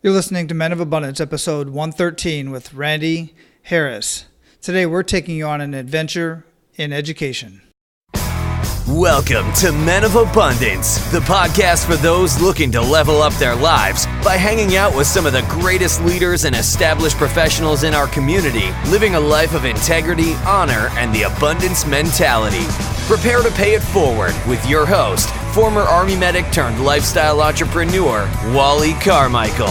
You're listening to Men of Abundance, episode 113 with Randy Harris. Today we're taking you on an adventure in education. Welcome to Men of Abundance, the podcast for those looking to level up their lives by hanging out with some of the greatest leaders and established professionals in our community, living a life of integrity, honor, and the abundance mentality. Prepare to pay it forward with your host, former Army medic turned lifestyle entrepreneur, Wally Carmichael.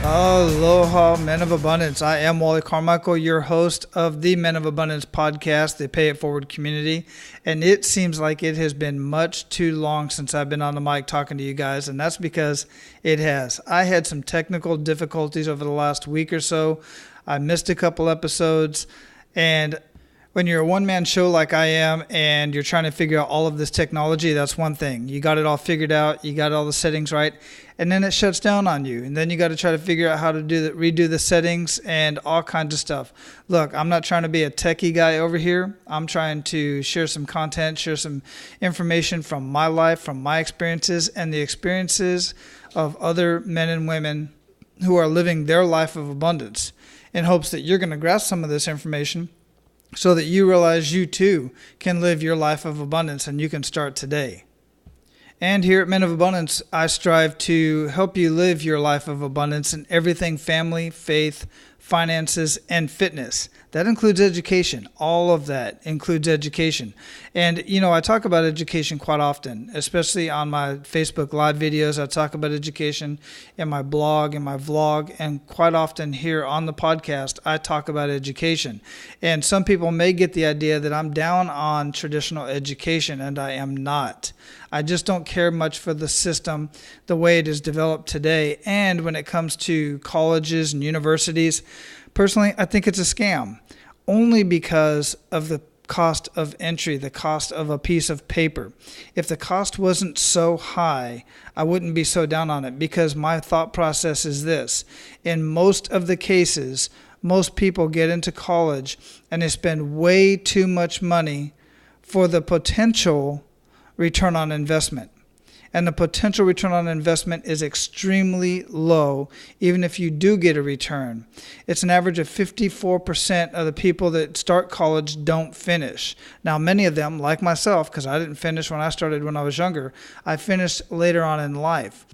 Aloha, Men of Abundance. I am Wally Carmichael, your host of the Men of Abundance podcast, the Pay It Forward community. And it seems like it has been much too long since I've been on the mic talking to you guys, and that's because it has. I had some technical difficulties over the last week or so. I missed a couple episodes, and when you're a one-man show like I am and you're trying to figure out all of this technology, that's one thing. You got it all figured out, you got all the settings right, and then it shuts down on you. And then you got to try to figure out how to redo the settings and all kinds of stuff. Look, I'm not trying to be a techie guy over here. I'm trying to share some content, share some information from my life, from my experiences, and the experiences of other men and women who are living their life of abundance, in hopes that you're going to grasp some of this information so that you realize you too can live your life of abundance, and you can start today. And here at Men of Abundance, I strive to help you live your life of abundance in everything family, faith, finances, and fitness. That includes education. All of that includes education. And, I talk about education quite often, especially on my Facebook Live videos. I talk about education in my blog, in my vlog, and quite often here on the podcast, I talk about education. And some people may get the idea that I'm down on traditional education, and I am not. I just don't care much for the system, the way it is developed today. And when it comes to colleges and universities, personally, I think it's a scam, only because of the cost of entry, the cost of a piece of paper. If the cost wasn't so high, I wouldn't be so down on it, because my thought process is this. In most of the cases, most people get into college and they spend way too much money for the potential return on investment. And the potential return on investment is extremely low, even if you do get a return. It's an average of 54% of the people that start college don't finish. Now, many of them, like myself, because I didn't finish when I started when I was younger, I finished later on in life.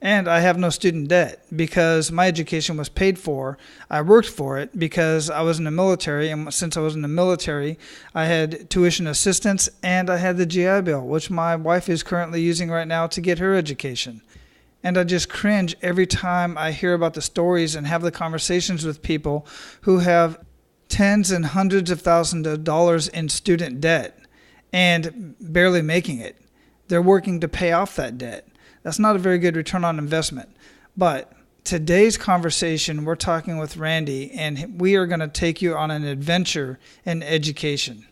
And I have no student debt because my education was paid for. I worked for it because I was in the military, and since I was in the military, I had tuition assistance and I had the GI Bill, which my wife is currently using right now to get her education. And I just cringe every time I hear about the stories and have the conversations with people who have tens and hundreds of thousands of dollars in student debt and barely making it. They're working to pay off that debt. That's not a very good return on investment. But today's conversation, we're talking with Randy, and we are going to take you on an adventure in education.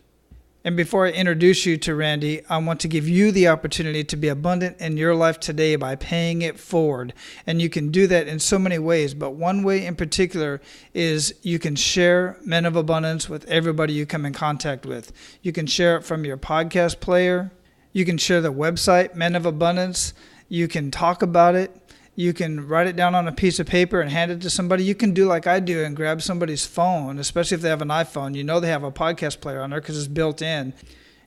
And before I introduce you to Randy, I want to give you the opportunity to be abundant in your life today by paying it forward. And you can do that in so many ways, but one way in particular is you can share Men of Abundance with everybody you come in contact with. You can share it from your podcast player. You can share the website, Men of Abundance. You can talk about it. You can write it down on a piece of paper and hand it to somebody. You can do like I do and grab somebody's phone, especially if they have an iPhone. You know they have a podcast player on there because it's built in.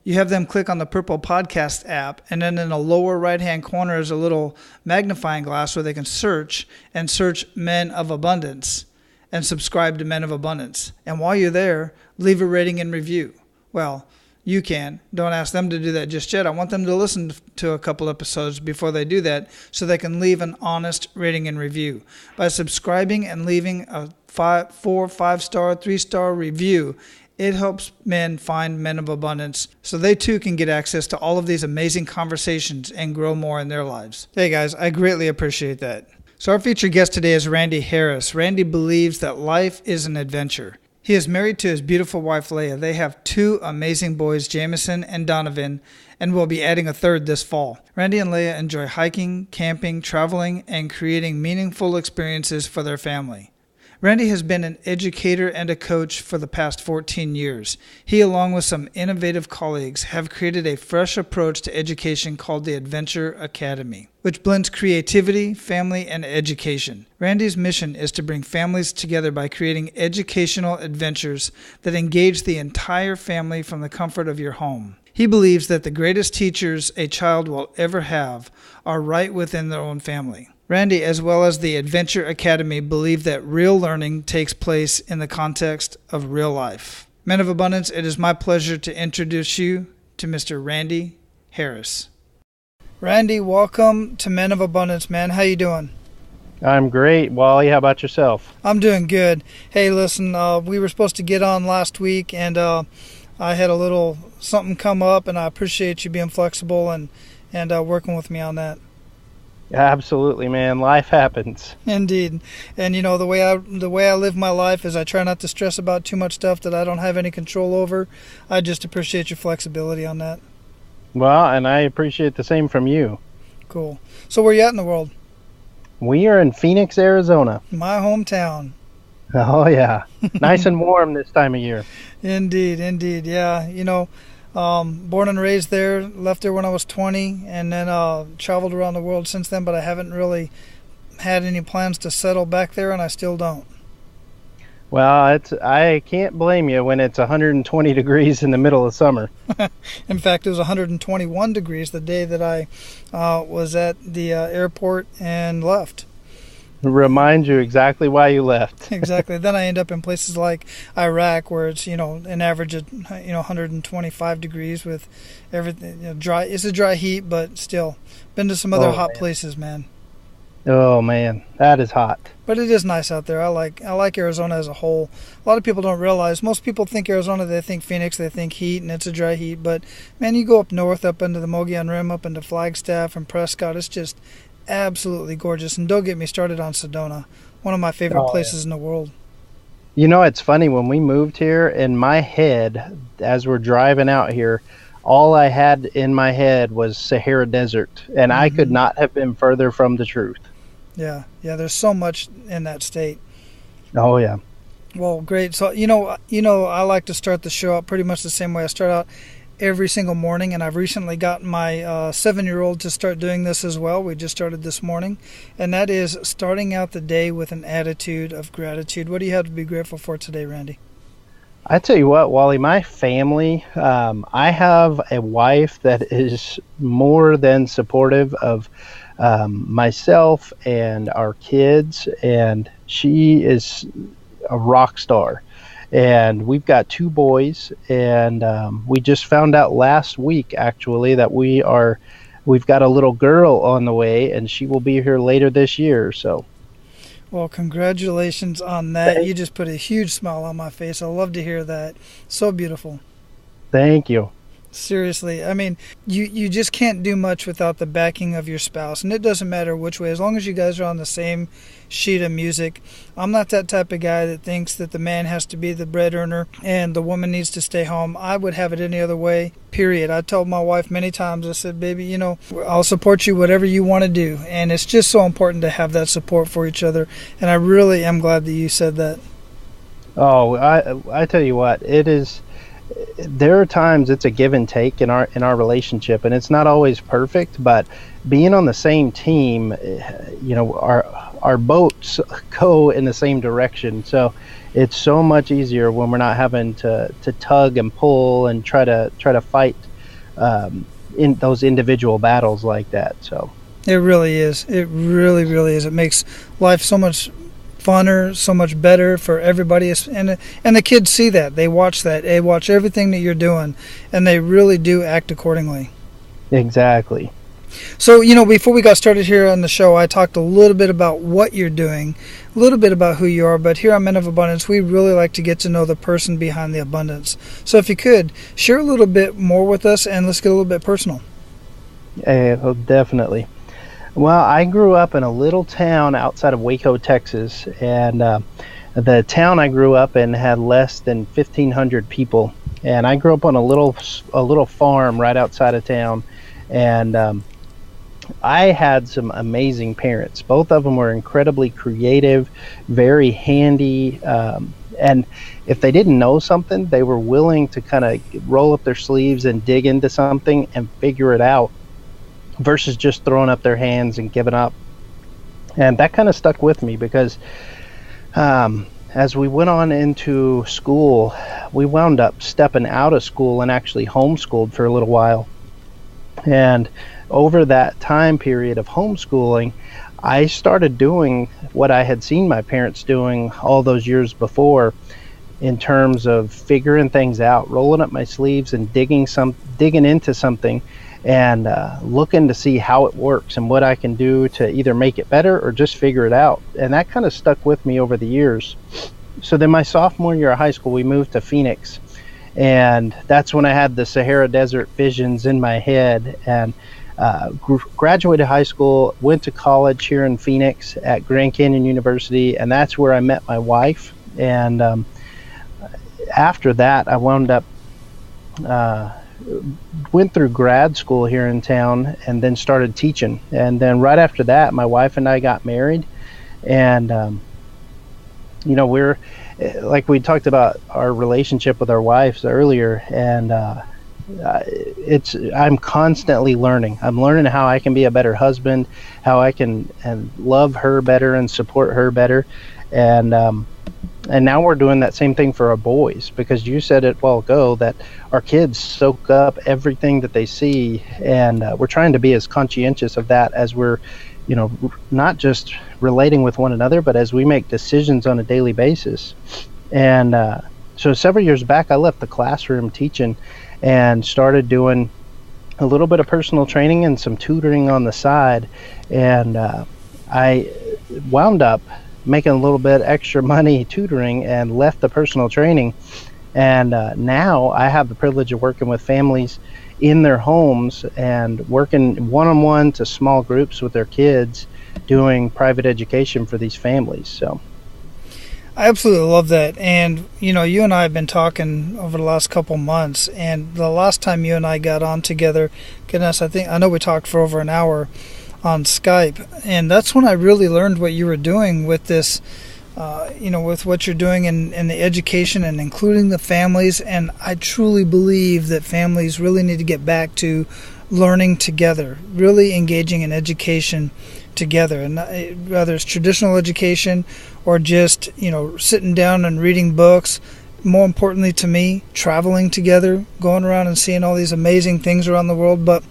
You have them click on the purple podcast app, and then in the lower right-hand corner is a little magnifying glass where they can search Men of Abundance and subscribe to Men of Abundance. And while you're there, leave a rating and review. Well, you can. Don't ask them to do that just yet. I want them to listen to a couple episodes before they do that so they can leave an honest rating and review. By subscribing and leaving a 4, 5-star, 3-star review, it helps men find Men of Abundance so they too can get access to all of these amazing conversations and grow more in their lives. Hey guys, I greatly appreciate that. So our featured guest today is Randy Harris. Randy believes that life is an adventure. He is married to his beautiful wife, Leah. They have 2 amazing boys, Jameson and Donovan, and will be adding a 3rd this fall. Randy and Leah enjoy hiking, camping, traveling, and creating meaningful experiences for their family. Randy has been an educator and a coach for the past 14 years. He, along with some innovative colleagues, have created a fresh approach to education called the Adventure Academy, which blends creativity, family, and education. Randy's mission is to bring families together by creating educational adventures that engage the entire family from the comfort of your home. He believes that the greatest teachers a child will ever have are right within their own family. Randy, as well as the Adventure Academy, believe that real learning takes place in the context of real life. Men of Abundance, it is my pleasure to introduce you to Mr. Randy Harris. Randy, welcome to Men of Abundance, man. How you doing? I'm great, Wally. How about yourself? I'm doing good. Hey, listen, we were supposed to get on last week, and I had a little something come up, and I appreciate you being flexible and working with me on that. Absolutely, man. Life happens. Indeed. And you know, the way I live my life is I try not to stress about too much stuff that I don't have any control over. I just appreciate your flexibility on that. Well, and I appreciate the same from you. Cool. So where you at in the world? We are in Phoenix, Arizona. My hometown. Oh, yeah. Nice and warm this time of year. Indeed. Yeah. You know, born and raised there, left there when I was 20, and then traveled around the world since then, but I haven't really had any plans to settle back there, and I still don't. Well, I can't blame you when it's 120 degrees in the middle of summer. In fact, it was 121 degrees the day that I was at the airport and left. Remind you exactly why you left. Exactly. Then I end up in places like Iraq, where it's, you know, an average of 125 degrees with everything, dry. It's a dry heat, but still. Been to some other hot places, man. Oh man, that is hot. But it is nice out there. I like Arizona as a whole. A lot of people don't realize. Most people think Arizona, they think Phoenix, they think heat, and it's a dry heat. But man, you go up north, up into the Mogollon Rim, up into Flagstaff and Prescott. It's just absolutely gorgeous. And don't get me started on Sedona, one of my favorite places in the world. You know, it's funny, when we moved here, in my head, as we're driving out here, all I had in my head was Sahara Desert, and I could not have been further from the truth. Yeah, there's so much in that state. Oh yeah. Well, great. So you know, I like to start the show out pretty much the same way I start out every single morning, and I've recently gotten my 7-year-old to start doing this as well. We just started this morning, and that is starting out the day with an attitude of gratitude. What do you have to be grateful for today, Randy? I tell you what, Wally, my family, I have a wife that is more than supportive of myself and our kids, and she is a rock star. And we've got 2 boys, and we just found out last week, actually, that we've got a little girl on the way, and she will be here later this year. So, well, congratulations on that. You just put a huge smile on my face. I love to hear that. So beautiful. Thank you. Seriously, I mean, you just can't do much without the backing of your spouse, and it doesn't matter which way, as long as you guys are on the same sheet of music. I'm not that type of guy that thinks that the man has to be the bread earner and the woman needs to stay home. I would have it any other way, period. I told my wife many times, I said, baby, you know, I'll support you whatever you want to do, and it's just so important to have that support for each other, and I really am glad that you said that. Oh, I tell you what, it is. There are times it's a give and take in our relationship, and it's not always perfect, but being on the same team, you know, our boats go in the same direction, so it's so much easier when we're not having to tug and pull and try to fight in those individual battles like that. So it really is. It really is. It makes life so much funner, so much better for everybody, and the kids see that. They watch that. They watch everything that you're doing, and they really do act accordingly. Exactly. So, you know, before we got started here on the show, I talked a little bit about what you're doing, a little bit about who you are, but here on Men of Abundance, we really like to get to know the person behind the abundance. So if you could, share a little bit more with us, and let's get a little bit personal. Oh, definitely. Well, I grew up in a little town outside of Waco, Texas, and the town I grew up in had less than 1,500 people. And I grew up on a little farm right outside of town, and I had some amazing parents. Both of them were incredibly creative, very handy, and if they didn't know something, they were willing to kind of roll up their sleeves and dig into something and figure it out versus just throwing up their hands and giving up. And that kind of stuck with me because as we went on into school, we wound up stepping out of school and actually homeschooled for a little while. And over that time period of homeschooling, I started doing what I had seen my parents doing all those years before in terms of figuring things out, rolling up my sleeves and digging into something and looking to see how it works and what I can do to either make it better or just figure it out. And that kind of stuck with me over the years. So then my sophomore year of high school, we moved to Phoenix. And that's when I had the Sahara Desert visions in my head, and graduated high school, went to college here in Phoenix at Grand Canyon University, and that's where I met my wife. And after that, I wound up went through grad school here in town and then started teaching. And then right after that, my wife and I got married. And we're like, we talked about our relationship with our wives earlier, and I'm constantly learning. I'm learning how I can be a better husband, how I can love her better and support her better. And now we're doing that same thing for our boys, because you said it a while ago that our kids soak up everything that they see, and we're trying to be as conscientious of that as we're, not just relating with one another, but as we make decisions on a daily basis. And so several years back, I left the classroom teaching and started doing a little bit of personal training and some tutoring on the side. And I wound up making a little bit extra money tutoring and left the personal training. And now I have the privilege of working with families in their homes and working one-on-one to small groups with their kids, doing private education for these families. So I absolutely love that. And, you and I have been talking over the last couple months, and the last time you and I got on together, goodness, I know we talked for over an hour on Skype, and that's when I really learned what you were doing with this, with what you're doing in the education and including the families. And I truly believe that families really need to get back to learning together, really engaging in education together, and whether it's traditional education or just sitting down and reading books. More importantly to me, traveling together, going around and seeing all these amazing things around the world. But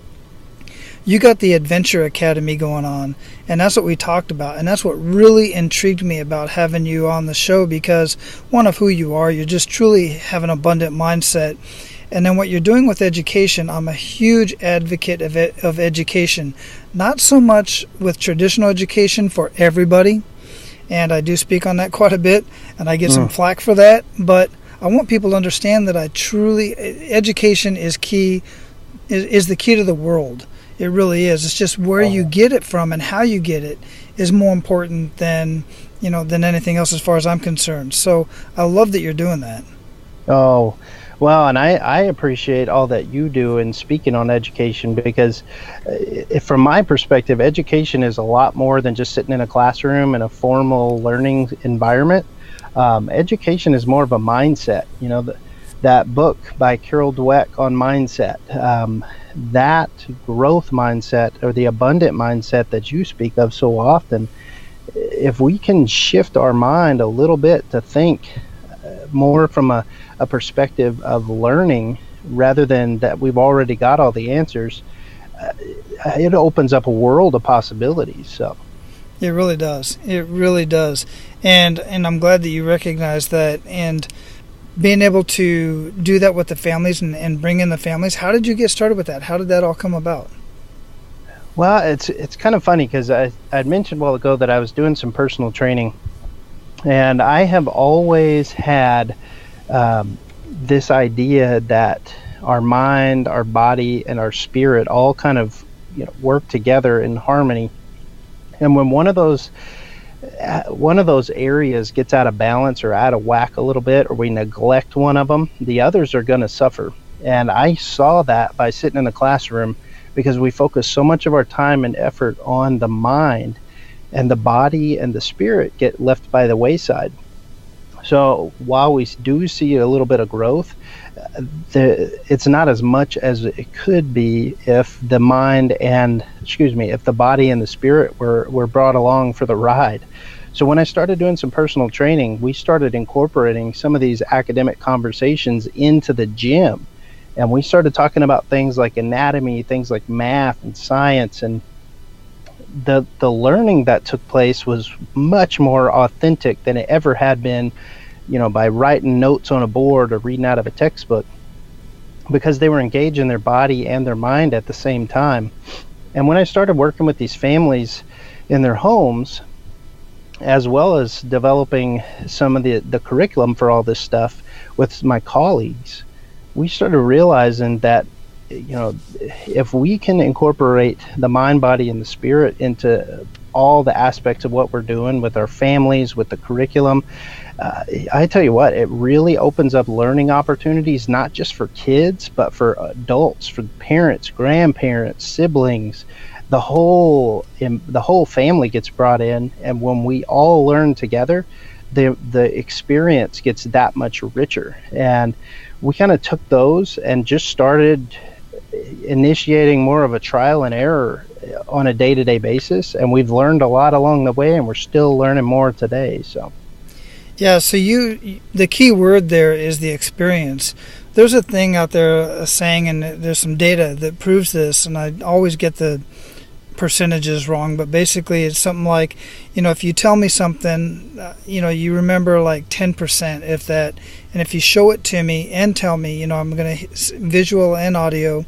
you got the Adventure Academy going on, and that's what we talked about, and that's what really intrigued me about having you on the show, because one of who you are, you just truly have an abundant mindset. And then what you're doing with education, I'm a huge advocate of education, not so much with traditional education for everybody, and I do speak on that quite a bit, and I get some flack for that, but I want people to understand that education is key, is the key to the world. It really is. It's just where you get it from and how you get it is more important than anything else, as far as I'm concerned. So I love that you're doing that. Oh, well, and I appreciate all that you do in speaking on education, because from my perspective, education is a lot more than just sitting in a classroom in a formal learning environment. Education is more of a mindset. That book by Carol Dweck on mindset, that growth mindset, or the abundant mindset that you speak of so often, if we can shift our mind a little bit to think more from a perspective of learning rather than that we've already got all the answers, it opens up a world of possibilities. So it really does. It really does. And I'm glad that you recognize that, and being able to do that with the families and bring in the families. How did you get started with that? How did that all come about? Well, it's kind of funny, because I'd mentioned a while ago that I was doing some personal training, and I have always had this idea that our mind, our body, and our spirit all kind of work together in harmony. And when one of those areas gets out of balance or out of whack a little bit, or we neglect one of them, the others are going to suffer. And I saw that by sitting in the classroom because we focus so much of our time and effort on the mind, and the body and the spirit get left by the wayside. So while we do see a little bit of growth, it's not as much as it could be if the body and the spirit were brought along for the ride. So when I started doing some personal training, we started incorporating some of these academic conversations into the gym. And we started talking about things like anatomy, things like math and science, and the learning that took place was much more authentic than it ever had been, by writing notes on a board or reading out of a textbook, because they were engaging their body and their mind at the same time. And when I started working with these families in their homes, as well as developing some of the curriculum for all this stuff with my colleagues, we started realizing that if we can incorporate the mind, body, and the spirit into all the aspects of what we're doing with our families, with the curriculum, I tell you what, it really opens up learning opportunities, not just for kids, but for adults, for parents, grandparents, siblings. The whole family gets brought in, and when we all learn together, the experience gets that much richer. And we kind of took those and just started initiating more of a trial and error on a day-to-day basis, and we've learned a lot along the way, and we're still learning more today. So the key word there is the experience. There's a thing out there, a saying, and there's some data that proves this, and I always get the percentages wrong, but basically it's something like, if you tell me something, you remember like 10%, if that, and if you show it to me and tell me, I'm going to visual and audio,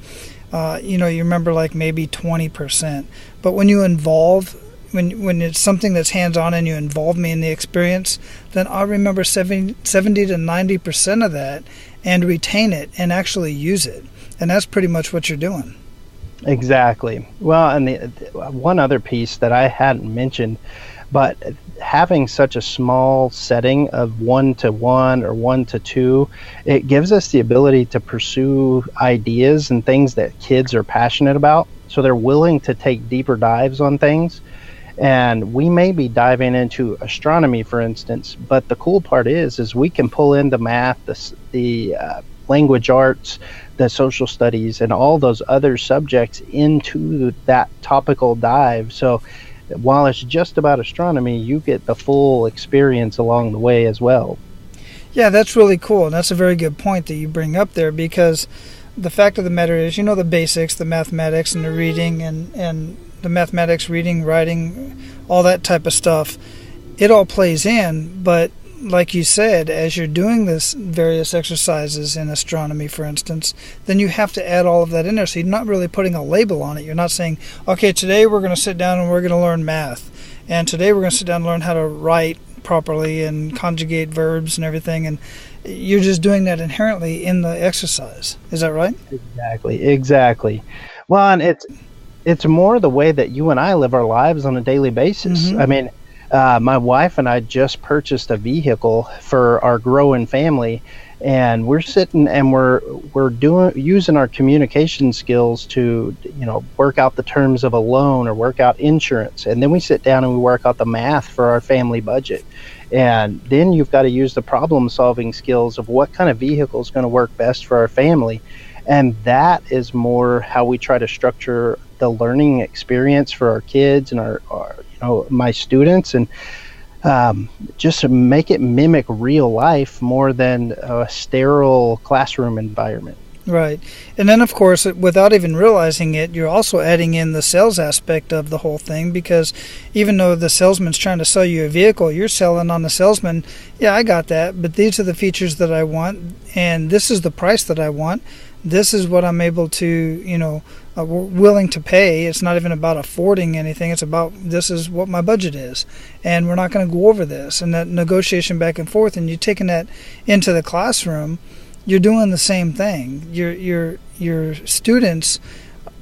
you remember like maybe 20%. But when you involve, when it's something that's hands-on and you involve me in the experience, then I'll remember 70 to 90% of that and retain it and actually use it. And that's pretty much what you're doing. Exactly. Well, and the one other piece that I hadn't mentioned, but having such a small setting of 1-to-1 or 1-to-2, it gives us the ability to pursue ideas and things that kids are passionate about. So they're willing to take deeper dives on things. And we may be diving into astronomy, for instance, but the cool part is we can pull in the math, the language arts, the social studies, and all those other subjects into that topical dive. So while it's just about astronomy, you get the full experience along the way as well. Yeah, that's really cool. And that's a very good point that you bring up there, because the fact of the matter is, the basics, the mathematics and the reading and the mathematics, reading, writing, all that type of stuff, it all plays in. But like you said, as you're doing this various exercises in astronomy, for instance, then you have to add all of that in there. So you're not really putting a label on it. You're not saying, okay, today we're going to sit down and we're going to learn math. And today we're going to sit down and learn how to write properly and conjugate verbs and everything. And you're just doing that inherently in the exercise. Is that right? Exactly. Well, and it's more the way that you and I live our lives on a daily basis. Mm-hmm. I mean, my wife and I just purchased a vehicle for our growing family, and we're sitting and we're using our communication skills to work out the terms of a loan or work out insurance, and then we sit down and we work out the math for our family budget. And then you've got to use the problem solving skills of what kind of vehicle is going to work best for our family. And that is more how we try to structure the learning experience for our kids and our my students, and just to make it mimic real life more than a sterile classroom environment. Right. And then, of course, without even realizing it, you're also adding in the sales aspect of the whole thing, because even though the salesman's trying to sell you a vehicle, you're selling on the salesman, yeah, I got that, but these are the features that I want, and this is the price that I want. This is what I'm able to, willing to pay. It's not even about affording anything. It's about, this is what my budget is, and we're not going to go over this. And that negotiation back and forth, and you're taking that into the classroom, you're doing the same thing. Your students,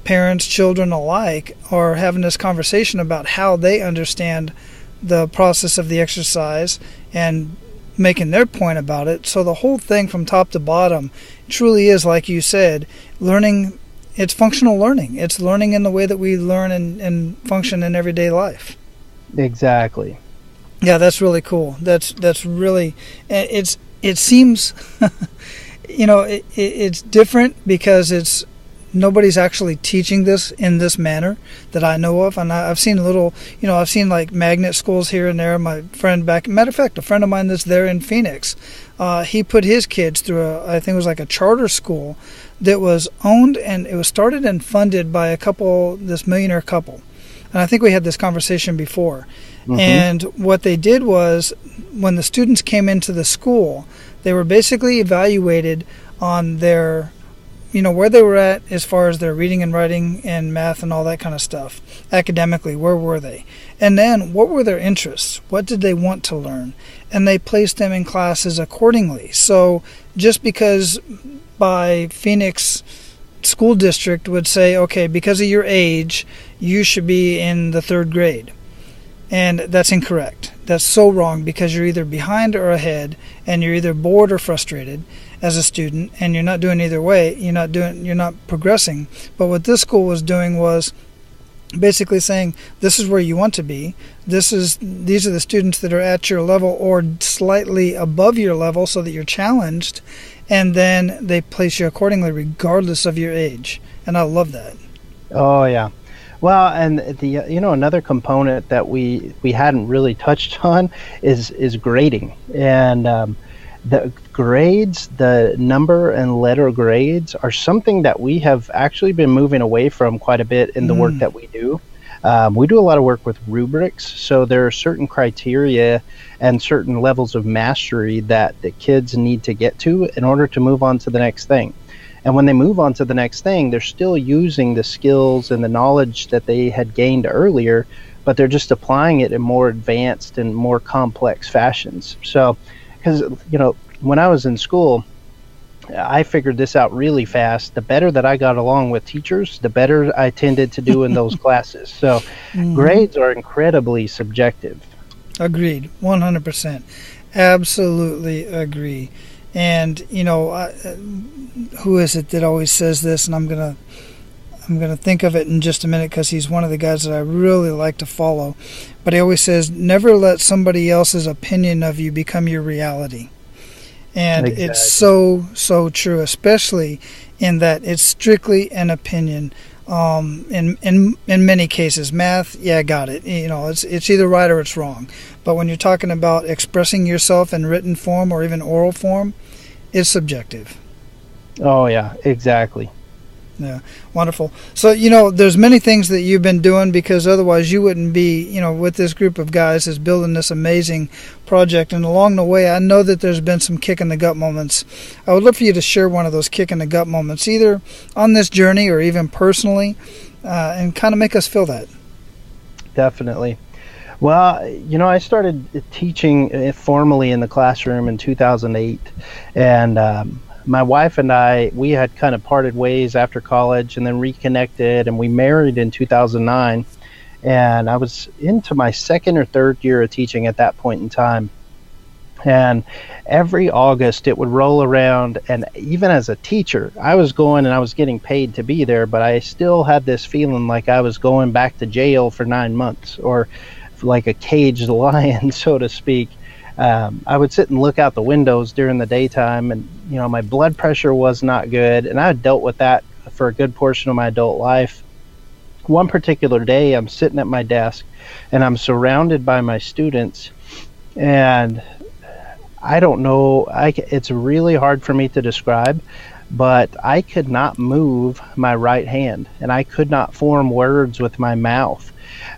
parents, children alike, are having this conversation about how they understand the process of the exercise and making their point about it. So the whole thing from top to bottom truly is, like you said, learning it's functional learning. It's learning in the way that we learn and function in everyday life. Exactly. Yeah, that's really cool. That's really, it seems, it's different because nobody's actually teaching this in this manner that I know of. And I've seen I've seen like magnet schools here and there. My friend matter of fact, a friend of mine that's there in Phoenix, he put his kids through I think it was like a charter school that was owned, and it was started and funded by this millionaire couple. And I think we had this conversation before. Mm-hmm. And what they did was, when the students came into the school, they were basically evaluated on their, where they were at as far as their reading and writing and math and all that kind of stuff. Academically, where were they? And then what were their interests? What did they want to learn? And they placed them in classes accordingly. So just because by Phoenix school district would say, okay, because of your age, you should be in the 3rd grade. And that's incorrect. That's so wrong, because you're either behind or ahead, and you're either bored or frustrated as a student, and you're not doing either way. You're not progressing. But what this school was doing was basically saying, this is where you want to be. These are the students that are at your level or slightly above your level, so that you're challenged, and then they place you accordingly regardless of your age. And I love that. Oh yeah. Well, and another component that we hadn't really touched on is grading. And the grades, the number and letter grades, are something that we have actually been moving away from quite a bit in the work that we do. We do a lot of work with rubrics, so there are certain criteria and certain levels of mastery that the kids need to get to in order to move on to the next thing. And when they move on to the next thing, they're still using the skills and the knowledge that they had gained earlier, but they're just applying it in more advanced and more complex fashions. So, because, when I was in school, I figured this out really fast. The better that I got along with teachers, the better I tended to do in those classes. So grades are incredibly subjective. Agreed. 100%. Absolutely agree. And, who is it that always says this? And I'm gonna think of it in just a minute, because he's one of the guys that I really like to follow. But he always says, never let somebody else's opinion of you become your reality. And exactly. It's so true, especially in that it's strictly an opinion. In many cases, math, yeah, got it. It's either right or it's wrong. But when you're talking about expressing yourself in written form or even oral form, it's subjective. Oh yeah, exactly. Yeah, wonderful. So, there's many things that you've been doing, because otherwise you wouldn't be, with this group of guys that's building this amazing project. And along the way, I know that there's been some kick in the gut moments. I would love for you to share one of those kick in the gut moments, either on this journey or even personally, and kind of make us feel that. Definitely. Well, I started teaching formally in the classroom in 2008, and my wife and we had kind of parted ways after college and then reconnected, and we married in 2009. And I was into my 2nd or 3rd year of teaching at that point in time. And every August it would roll around, and even as a teacher, I was going and I was getting paid to be there, but I still had this feeling like I was going back to jail for 9 months, or like a caged lion, so to speak. I would sit and look out the windows during the daytime, and my blood pressure was not good, and I had dealt with that for a good portion of my adult life. One particular day, I'm sitting at my desk, and I'm surrounded by my students, and I don't know, it's really hard for me to describe, but I could not move my right hand, and I could not form words with my mouth.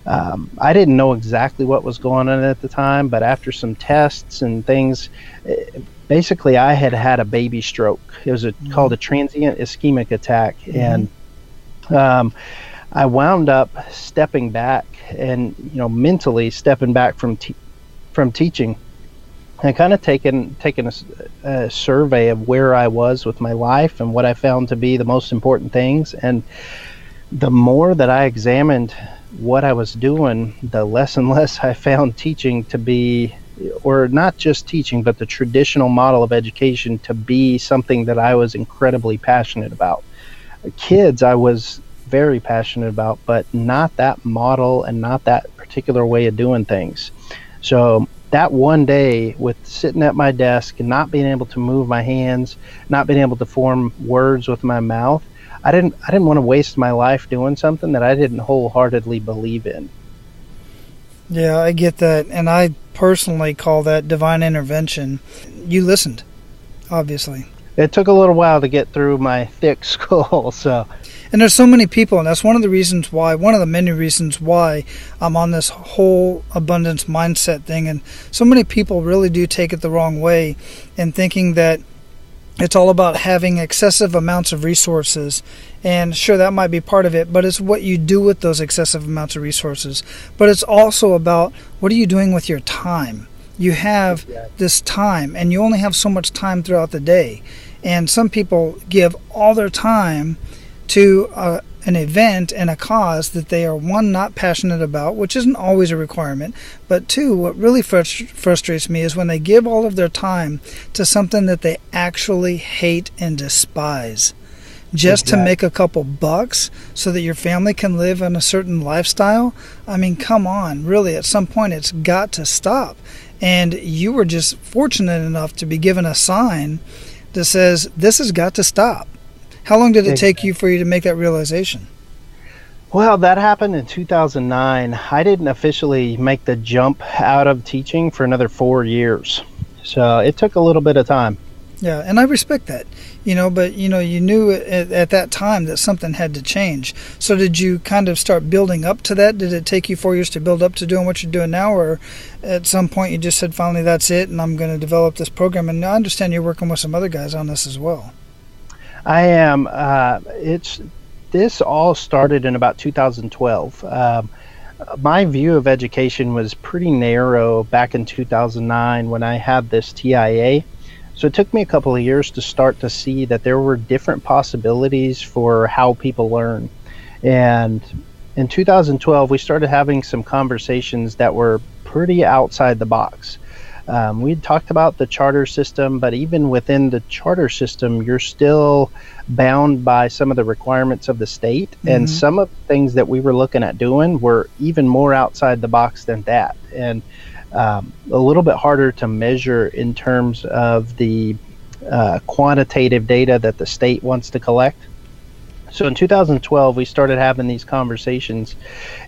I didn't know exactly what was going on at the time, but after some tests and things, basically I had a baby stroke. It was called a transient ischemic attack. And I wound up stepping back and, mentally stepping back from teaching, and kind of taking a survey of where I was with my life and what I found to be the most important things. And the more that I examined what I was doing, the less and less I found teaching to be, or not just teaching, but the traditional model of education to be something that I was incredibly passionate about. Kids, I was very passionate about, but not that model and not that particular way of doing things. So that one day with sitting at my desk and not being able to move my hands, not being able to form words with my mouth, I didn't want to waste my life doing something that I didn't wholeheartedly believe in. Yeah, I get that. And I personally call that divine intervention. You listened, obviously. It took a little while to get through my thick skull. And there's so many people, and that's one of the many reasons why I'm on this whole abundance mindset thing. And so many people really do take it the wrong way in thinking that it's all about having excessive amounts of resources. And sure, that might be part of it, but it's what you do with those excessive amounts of resources. But it's also about what are you doing with your time? You have this time, and you only have so much time throughout the day. And some people give all their time to an event and a cause that they are, one, not passionate about, which isn't always a requirement, but two, what really frustrates me is when they give all of their time to something that they actually hate and despise just to make a couple bucks so that your family can live in a certain lifestyle. I mean, come on, really, at some point it's got to stop. And you were just fortunate enough to be given a sign that says this has got to stop. How long did it take you for you to make that realization? Well, that happened in 2009. I didn't officially make the jump out of teaching for another 4 years. So it took a little bit of time. Yeah, and I respect that, but, you knew at that time that something had to change. So did you kind of start building up to that? Did it take you 4 years to build up to doing what you're doing now? Or at some point you just said, finally, that's it, and I'm going to develop this program? And I understand you're working with some other guys on this as well. I am. This all started in about 2012. My view of education was pretty narrow back in 2009 when I had this TIA. So it took me a couple of years to start to see that there were different possibilities for how people learn. And in 2012, we started having some conversations that were pretty outside the box. We talked about the charter system, but even within the charter system, you're still bound by some of the requirements of the state. Mm-hmm. And some of the things that we were looking at doing were even more outside the box than that. And a little bit harder to measure in terms of the quantitative data that the state wants to collect. So in 2012, we started having these conversations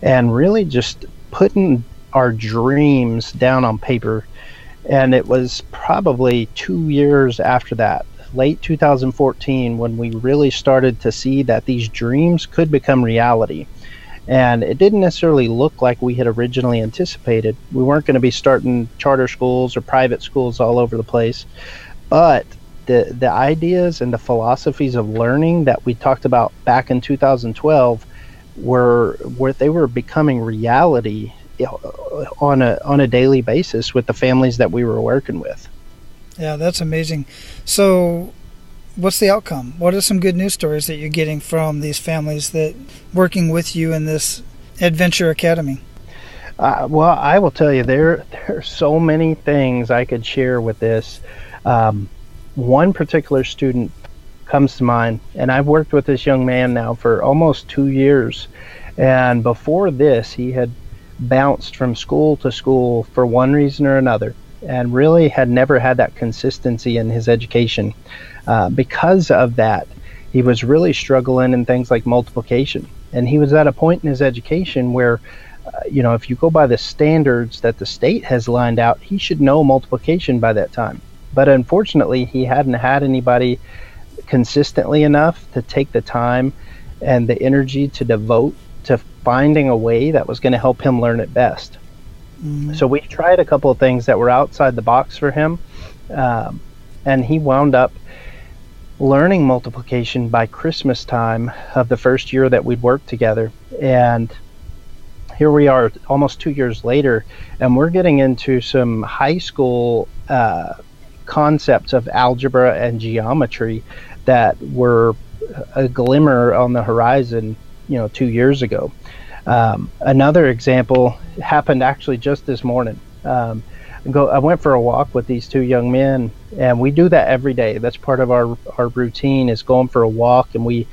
and really just putting our dreams down on paper. And it was probably 2 years after that, late 2014, when we really started to see that these dreams could become reality. And it didn't necessarily look like we had originally anticipated. We weren't going to be starting charter schools or private schools all over the place. But the ideas and the philosophies of learning that we talked about back in 2012 were becoming reality on a daily basis with the families that we were working with. Yeah, that's amazing. So what's the outcome? What are some good news stories that you're getting from these families that working with you in this Adventure Academy? Well, I will tell you, there are so many things I could share with this. One particular student comes to mind, and I've worked with this young man now for almost 2 years. And before this, he had bounced from school to school for one reason or another, and really had never had that consistency in his education. Because of that, he was really struggling in things like multiplication. And he was at a point in his education where, if you go by the standards that the state has lined out, he should know multiplication by that time. But unfortunately, he hadn't had anybody consistently enough to take the time and the energy to devote to finding a way that was going to help him learn it best. Mm-hmm. So we tried a couple of things that were outside the box for him, and he wound up learning multiplication by Christmas time of the first year that we'd worked together. And here we are almost 2 years later, and we're getting into some high school concepts of algebra and geometry that were a glimmer on the horizon 2 years ago. Another example happened actually just this morning. I went for a walk with these two young men, and we do that every day. That's part of our routine, is going for a walk, and we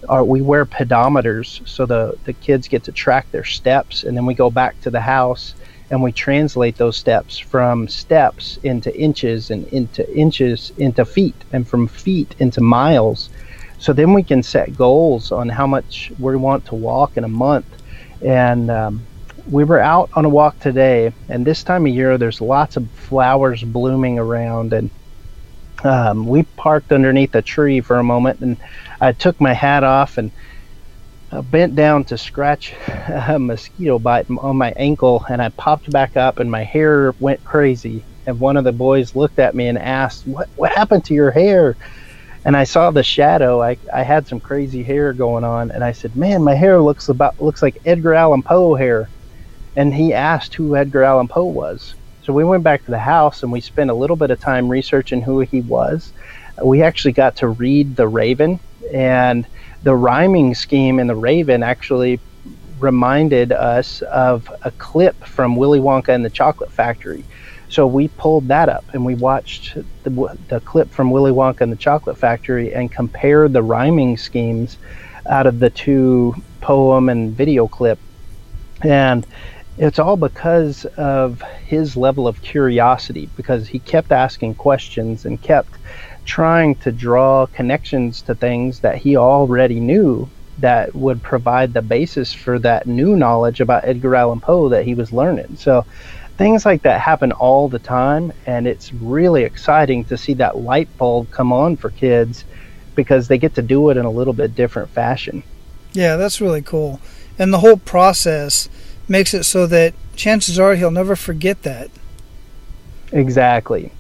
we wear pedometers, so the kids get to track their steps, and then we go back to the house and we translate those steps from steps into inches, and into inches into feet, and from feet into miles. So then we can set goals on how much we want to walk in a month. And we were out on a walk today, and this time of year there's lots of flowers blooming around, and we parked underneath a tree for a moment, and I took my hat off and bent down to scratch a mosquito bite on my ankle, and I popped back up and my hair went crazy. And one of the boys looked at me and asked, what happened to your hair? And I saw the shadow. I had some crazy hair going on, and I said, man, my hair looks like Edgar Allan Poe hair. And he asked who Edgar Allan Poe was. So we went back to the house and we spent a little bit of time researching who he was. We actually got to read The Raven, and the rhyming scheme in The Raven actually reminded us of a clip from Willy Wonka and the Chocolate Factory. So we pulled that up and we watched the clip from Willy Wonka and the Chocolate Factory and compared the rhyming schemes out of the two poem and video clip. And it's all because of his level of curiosity, because he kept asking questions and kept trying to draw connections to things that he already knew that would provide the basis for that new knowledge about Edgar Allan Poe that he was learning. So things like that happen all the time, and it's really exciting to see that light bulb come on for kids because they get to do it in a little bit different fashion. Yeah, that's really cool. And the whole process makes it so that chances are he'll never forget that. Exactly.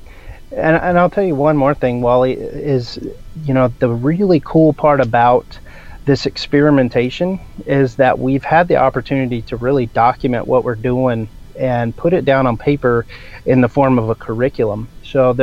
And I'll tell you one more thing, Wally, is, the really cool part about this experimentation is that we've had the opportunity to really document what we're doing and put it down on paper in the form of a curriculum. So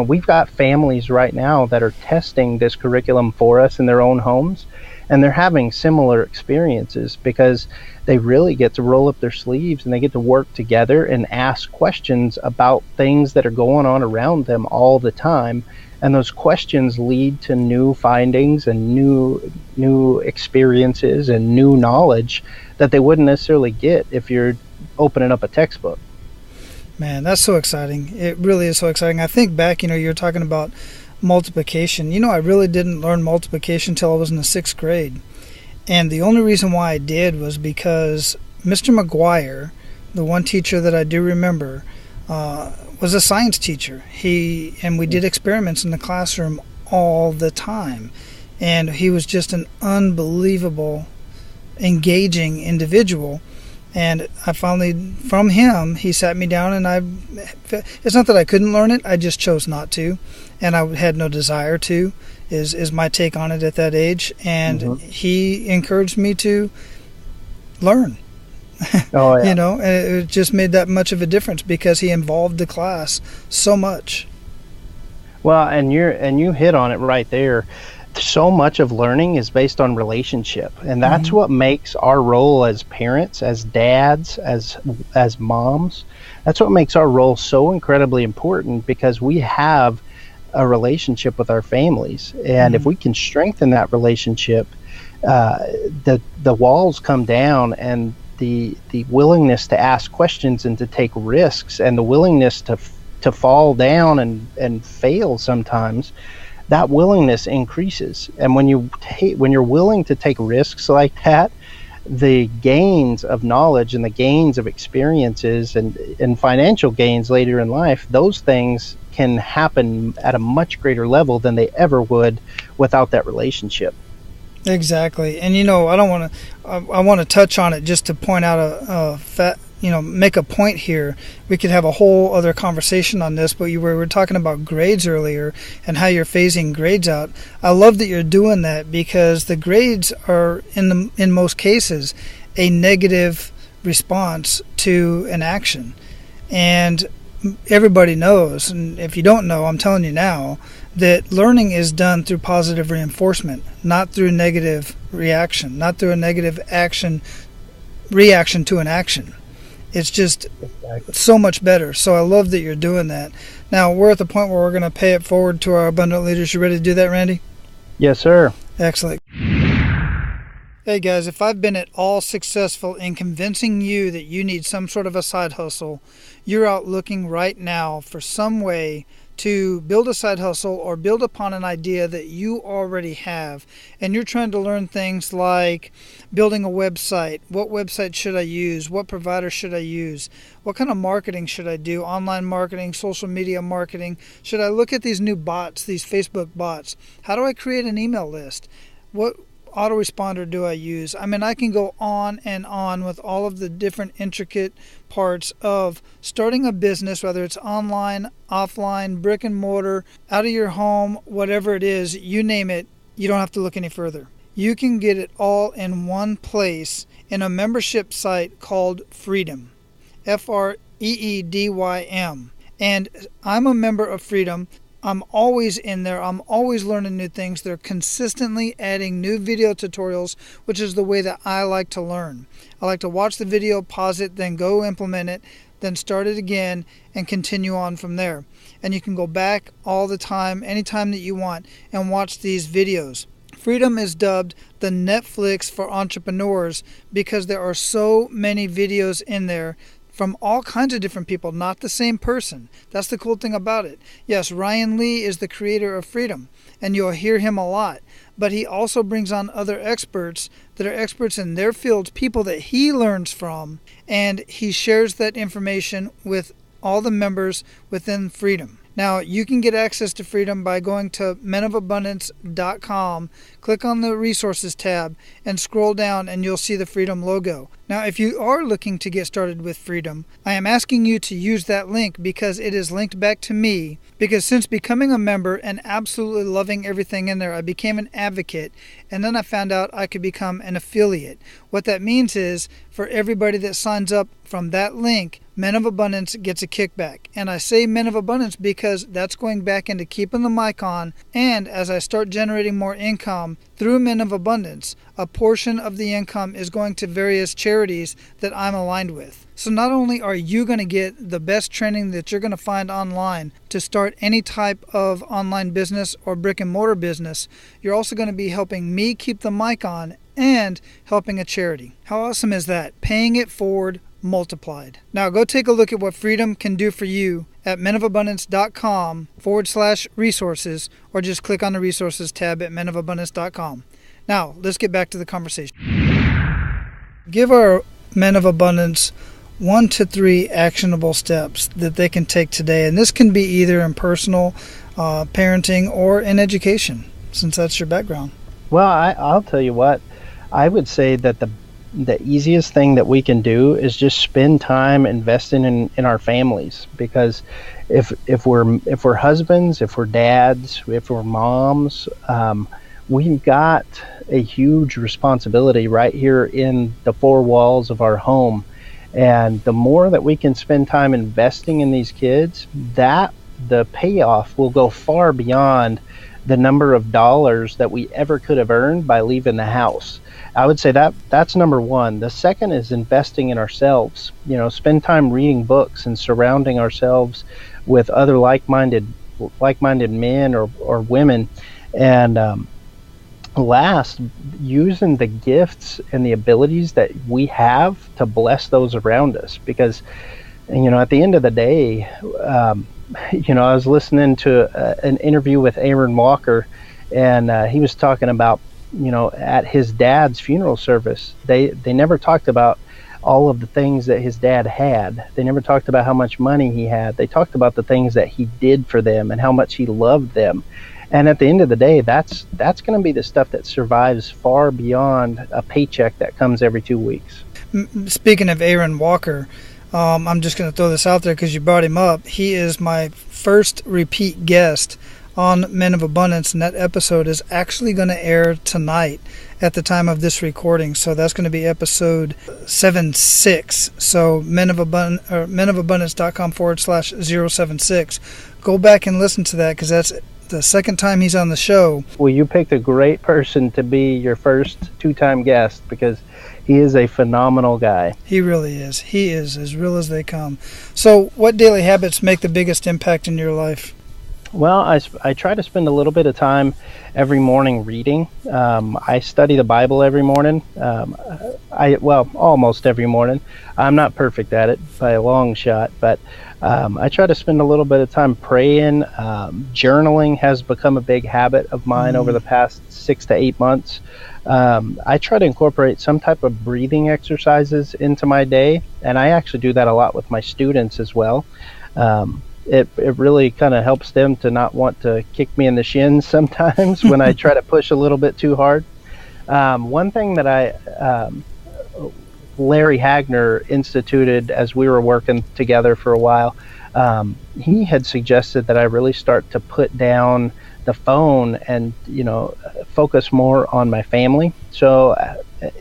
we've got families right now that are testing this curriculum for us in their own homes, and they're having similar experiences because they really get to roll up their sleeves and they get to work together and ask questions about things that are going on around them all the time. And those questions lead to new findings and new experiences and new knowledge that they wouldn't necessarily get if you're opening up a textbook. Man, that's so exciting. It really is so exciting. I think back, you're talking about multiplication. I really didn't learn multiplication until I was in the 6th grade. And the only reason why I did was because Mr. McGuire, the one teacher that I do remember, was a science teacher. And we did experiments in the classroom all the time. And he was just an unbelievable, engaging individual. And I finally, from him, he sat me down, and it's not that I couldn't learn it, I just chose not to. And I had no desire to, is my take on it at that age. And he encouraged me to learn. Oh, yeah. And it just made that much of a difference because he involved the class so much. Well, and you hit on it right there. So much of learning is based on relationship, and that's what makes our role as parents, as dads, as moms, that's what makes our role so incredibly important, because we have a relationship with our families, and if we can strengthen that relationship, the walls come down, and the willingness to ask questions and to take risks, and the willingness to fall down and fail sometimes, that willingness increases. And when you're willing to take risks like that, the gains of knowledge and the gains of experiences and financial gains later in life, those things can happen at a much greater level than they ever would without that relationship. Exactly. And I want to touch on it just to point out make a point here. We could have a whole other conversation on this, but we were talking about grades earlier and how you're phasing grades out. I love that you're doing that, because the grades are in most cases a negative response to an action. And everybody knows, and if you don't know, I'm telling you now, that learning is done through positive reinforcement, not through negative reaction, not through a negative reaction to an action. It's just so much better. So I love that you're doing that. Now, we're at the point where we're going to pay it forward to our abundant leaders. You ready to do that, Randy? Yes, sir. Excellent. Hey guys, if I've been at all successful in convincing you that you need some sort of a side hustle, you're out looking right now for some way to build a side hustle or build upon an idea that you already have. And you're trying to learn things like building a website. What website should I use? What provider should I use? What kind of marketing should I do? Online marketing, social media marketing. Should I look at these new bots, these Facebook bots? How do I create an email list? What autoresponder do I use? I mean, I can go on and on with all of the different intricate parts of starting a business, whether it's online, offline, brick and mortar, out of your home, whatever it is, you name it, you don't have to look any further. You can get it all in one place in a membership site called Freedom, Freedym. And I'm a member of Freedom. I'm always in there. I'm always learning new things. They're consistently adding new video tutorials, which is the way that I like to learn. I like to watch the video, pause it, then go implement it, then start it again and continue on from there. And you can go back all the time, anytime that you want, and watch these videos. Freedom is dubbed the Netflix for entrepreneurs because there are so many videos in there from all kinds of different people, not the same person. That's the cool thing about it. Yes, Ryan Lee is the creator of Freedom, and you'll hear him a lot. But he also brings on other experts that are experts in their fields, people that he learns from, and he shares that information with all the members within Freedom. Now, you can get access to Freedom by going to menofabundance.com, click on the resources tab, and scroll down and you'll see the Freedom logo. Now, if you are looking to get started with Freedom, I am asking you to use that link because it is linked back to me. Because since becoming a member and absolutely loving everything in there, I became an advocate, and then I found out I could become an affiliate. What that means is, for everybody that signs up from that link, Men of Abundance gets a kickback. And I say Men of Abundance because that's going back into keeping the mic on, and as I start generating more income through Men of Abundance, a portion of the income is going to various charities that I'm aligned with. So not only are you going to get the best training that you're going to find online to start any type of online business or brick and mortar business, you're also going to be helping me keep the mic on and helping a charity. How awesome is that? Paying it forward multiplied. Now go take a look at what Freedom can do for you at menofabundance.com/resources, or just click on the resources tab at menofabundance.com. Now let's get back to the conversation. Give our Men of Abundance 1 to 3 actionable steps that they can take today, and this can be either in personal parenting or in education, since that's your background. Well, I'll tell you what, I would say that the easiest thing that we can do is just spend time investing in our families, because if we're husbands, if we're dads, if we're moms, we've got a huge responsibility right here in the four walls of our home. And the more that we can spend time investing in these kids, that the payoff will go far beyond the number of dollars that we ever could have earned by leaving the house. I would say that's number one. The second is investing in ourselves. Spend time reading books and surrounding ourselves with other like-minded men or women. And last, using the gifts and the abilities that we have to bless those around us. Because, at the end of the day, I was listening to an interview with Aaron Walker, and he was talking about, at his dad's funeral service, they never talked about all of the things that his dad had. They never talked about how much money he had. They talked about the things that he did for them and how much he loved them. And at the end of the day, that's going to be the stuff that survives far beyond a paycheck that comes every 2 weeks. Speaking of Aaron Walker, I'm just going to throw this out there because you brought him up. He is my first repeat guest on Men of Abundance, and that episode is actually going to air tonight at the time of this recording. So that's going to be episode 76. So menofabundance.com/076. Go back and listen to that, because that's the second time he's on the show. Well, you picked a great person to be your first 2-time guest, because he is a phenomenal guy. He really is. He is as real as they come. So what daily habits make the biggest impact in your life? Well, I try to spend a little bit of time every morning reading. I study the Bible every morning. Almost every morning. I'm not perfect at it by a long shot, but I try to spend a little bit of time praying. Journaling has become a big habit of mine over the past 6 to 8 months. I try to incorporate some type of breathing exercises into my day, and I actually do that a lot with my students as well. It really kind of helps them to not want to kick me in the shins sometimes when I try to push a little bit too hard. One thing that Larry Hagner instituted as we were working together for a while, he had suggested that I really start to put down the phone and, focus more on my family. So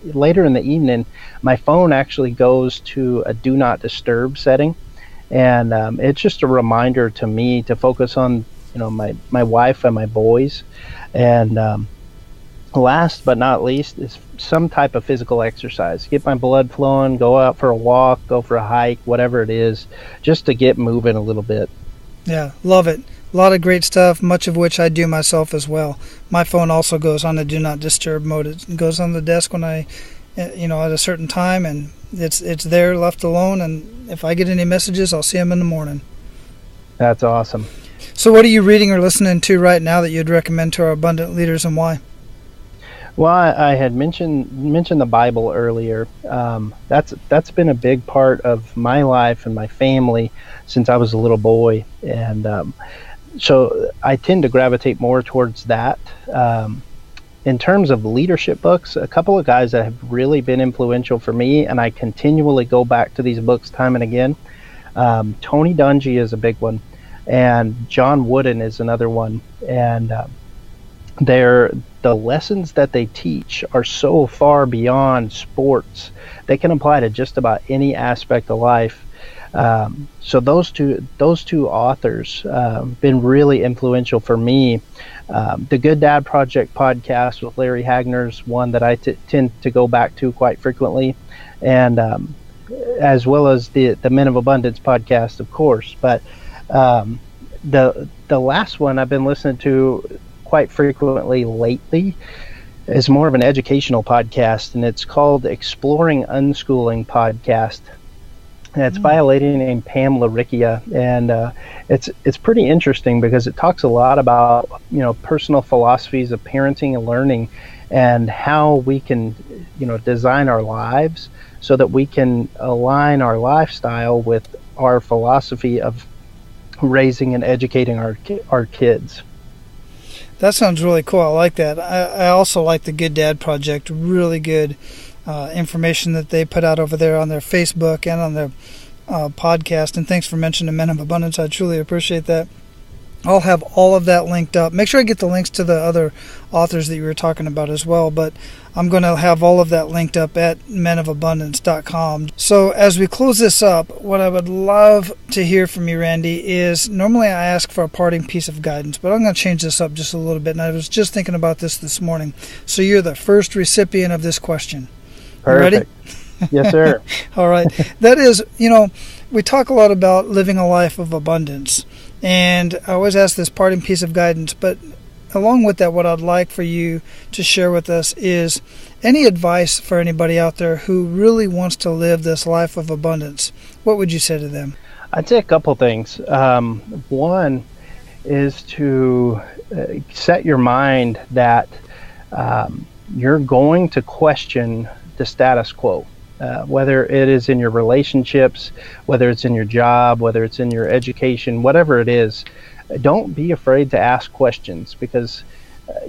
later in the evening, my phone actually goes to a do not disturb setting. And it's just a reminder to me to focus on, my wife and my boys. And last but not least is some type of physical exercise. Get my blood flowing, go out for a walk, go for a hike, whatever it is, just to get moving a little bit. Yeah, love it. A lot of great stuff, much of which I do myself as well. My phone also goes on the do not disturb mode. It goes on the desk when I, at a certain time, and it's there left alone, and if I get any messages, I'll see them in the morning. That's awesome. So what are you reading or listening to right now that you'd recommend to our abundant leaders, and why? Well, I had mentioned the Bible earlier. That's been a big part of my life and my family since I was a little boy, and so I tend to gravitate more towards that. In terms of leadership books, a couple of guys that have really been influential for me, and I continually go back to these books time and again. Tony Dungy is a big one, and John Wooden is another one. And the lessons that they teach are so far beyond sports. They can apply to just about any aspect of life. So those two authors been really influential for me. The Good Dad Project podcast with Larry Hagner's one that I tend to go back to quite frequently, and as well as the Men of Abundance podcast, of course. But the last one I've been listening to quite frequently lately is more of an educational podcast, and it's called Exploring Unschooling Podcast. And it's by a lady named Pam Laricchia, and it's pretty interesting because it talks a lot about personal philosophies of parenting and learning, and how we can design our lives so that we can align our lifestyle with our philosophy of raising and educating our kids. That sounds really cool. I like that. I also like the Good Dad Project. Really good information that they put out over there on their Facebook and on their podcast. And thanks for mentioning Men of Abundance. I truly appreciate that. I'll have all of that linked up. Make sure I get the links to the other authors that you were talking about as well, but I'm going to have all of that linked up at menofabundance.com. So as we close this up, what I would love to hear from you, Randy, is normally I ask for a parting piece of guidance, but I'm going to change this up just a little bit, and I was just thinking about this morning. So you're the first recipient of this question. Perfect. You ready? Yes, sir. All right. That is, we talk a lot about living a life of abundance, and I always ask this parting piece of guidance, but along with that, what I'd like for you to share with us is any advice for anybody out there who really wants to live this life of abundance. What would you say to them? I'd say a couple things. One is to set your mind that you're going to question the status quo. Whether it is in your relationships, whether it's in your job, whether it's in your education, whatever it is, don't be afraid to ask questions, because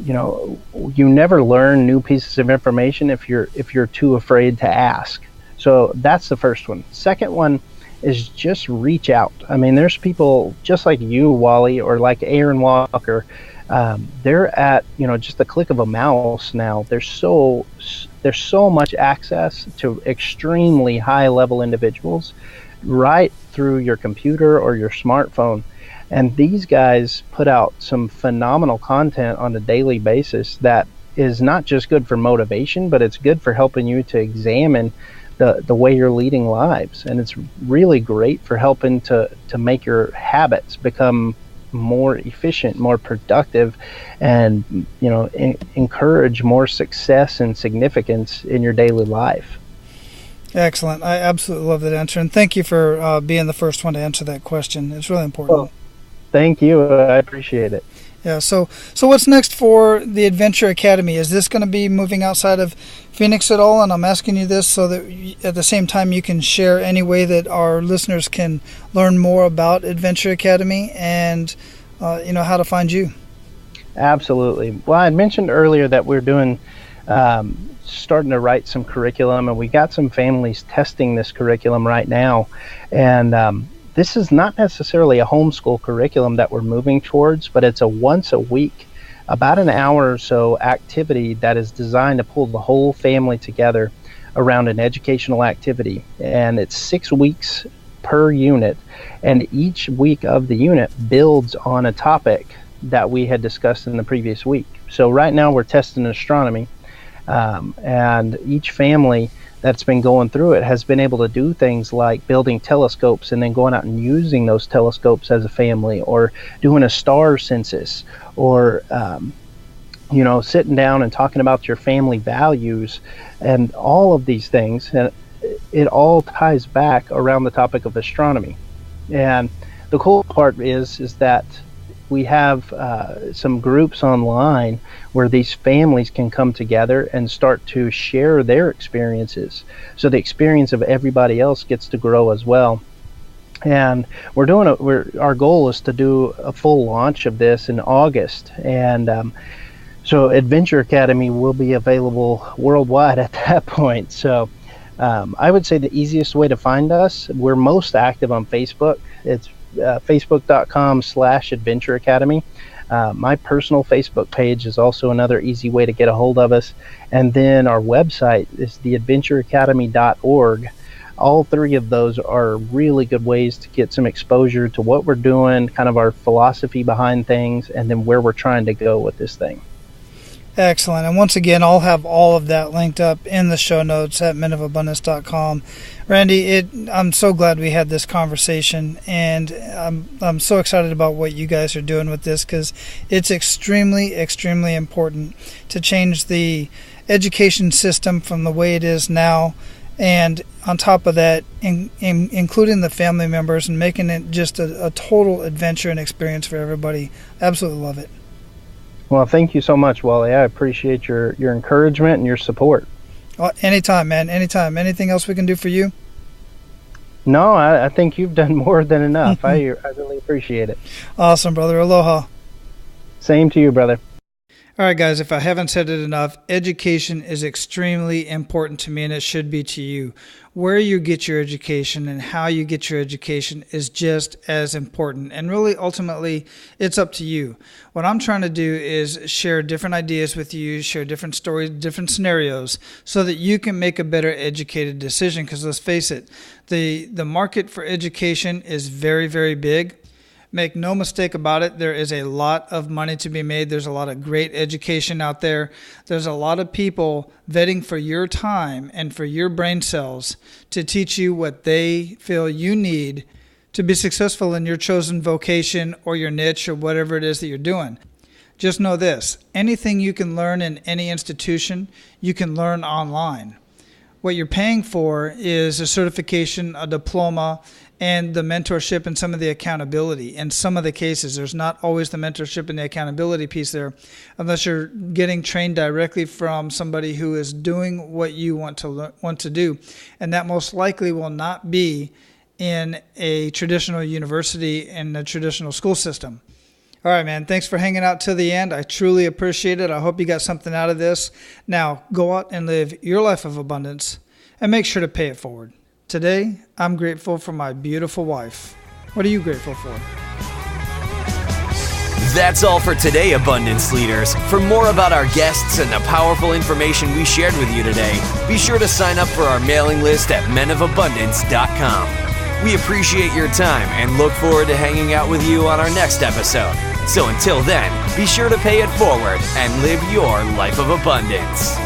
you never learn new pieces of information if you're too afraid to ask. So that's the first one. Second one is just reach out. I mean, there's people just like you, Wally, or like Aaron Walker. They're at just the click of a mouse now. There's so much access to extremely high level individuals right through your computer or your smartphone, and these guys put out some phenomenal content on a daily basis that is not just good for motivation, but it's good for helping you to examine the way you're leading lives, and it's really great for helping to make your habits become more efficient, more productive, and encourage more success and significance in your daily life. Excellent. I absolutely love that answer, and thank you for being the first one to answer that question. It's really important. Well, thank you. I appreciate it. Yeah. So what's next for the Adventure Academy? Is this going to be moving outside of Phoenix at all? And I'm asking you this so that at the same time you can share any way that our listeners can learn more about Adventure Academy and how to find you. Absolutely. Well, I mentioned earlier that we're doing starting to write some curriculum, and we got some families testing this curriculum right now. And this is not necessarily a homeschool curriculum that we're moving towards, but it's a once a week, about an hour or so activity that is designed to pull the whole family together around an educational activity. And it's 6 weeks per unit, and each week of the unit builds on a topic that we had discussed in the previous week. So right now we're testing astronomy, and each family that's been going through it has been able to do things like building telescopes and then going out and using those telescopes as a family, or doing a star census, or sitting down and talking about your family values and all of these things. And it all ties back around the topic of astronomy. And the cool part is that we have some groups online where these families can come together and start to share their experiences. So the experience of everybody else gets to grow as well. And our goal is to do a full launch of this in August. And so Adventure Academy will be available worldwide at that point. So I would say the easiest way to find us, we're most active on Facebook. It's facebook.com/Adventure Academy. My personal Facebook page is also another easy way to get a hold of us. And then our website is theadventureacademy.org. All three of those are really good ways to get some exposure to what we're doing, kind of our philosophy behind things, and then where we're trying to go with this thing. Excellent. And once again, I'll have all of that linked up in the show notes at menofabundance.com. Randy, I'm so glad we had this conversation, and I'm so excited about what you guys are doing with this, because it's extremely, extremely important to change the education system from the way it is now, and on top of that, including the family members and making it just a total adventure and experience for everybody. Absolutely love it. Well, thank you so much, Wally. I appreciate your encouragement and your support. Anytime, man. Anytime. Anything else we can do for you? No, I think you've done more than enough. I really appreciate it. Awesome, brother. Aloha. Same to you, brother. All right, guys, if I haven't said it enough, education is extremely important to me, and it should be to you. Where you get your education and how you get your education is just as important. And really, ultimately, it's up to you. What I'm trying to do is share different ideas with you, share different stories, different scenarios, so that you can make a better educated decision. Because let's face it, the market for education is very, very big. Make no mistake about it, there is a lot of money to be made. There's a lot of great education out there. There's a lot of people vetting for your time and for your brain cells to teach you what they feel you need to be successful in your chosen vocation or your niche or whatever it is that you're doing. Just know this, anything you can learn in any institution, you can learn online. What you're paying for is a certification, a diploma, and the mentorship and some of the accountability. In some of the cases, there's not always the mentorship and the accountability piece there, unless you're getting trained directly from somebody who is doing what you want to do. And that most likely will not be in a traditional university and a traditional school system. All right, man. Thanks for hanging out till the end. I truly appreciate it. I hope you got something out of this. Now, go out and live your life of abundance and make sure to pay it forward. Today, I'm grateful for my beautiful wife. What are you grateful for? That's all for today, Abundance Leaders. For more about our guests and the powerful information we shared with you today, be sure to sign up for our mailing list at menofabundance.com. We appreciate your time and look forward to hanging out with you on our next episode. So until then, be sure to pay it forward and live your life of abundance.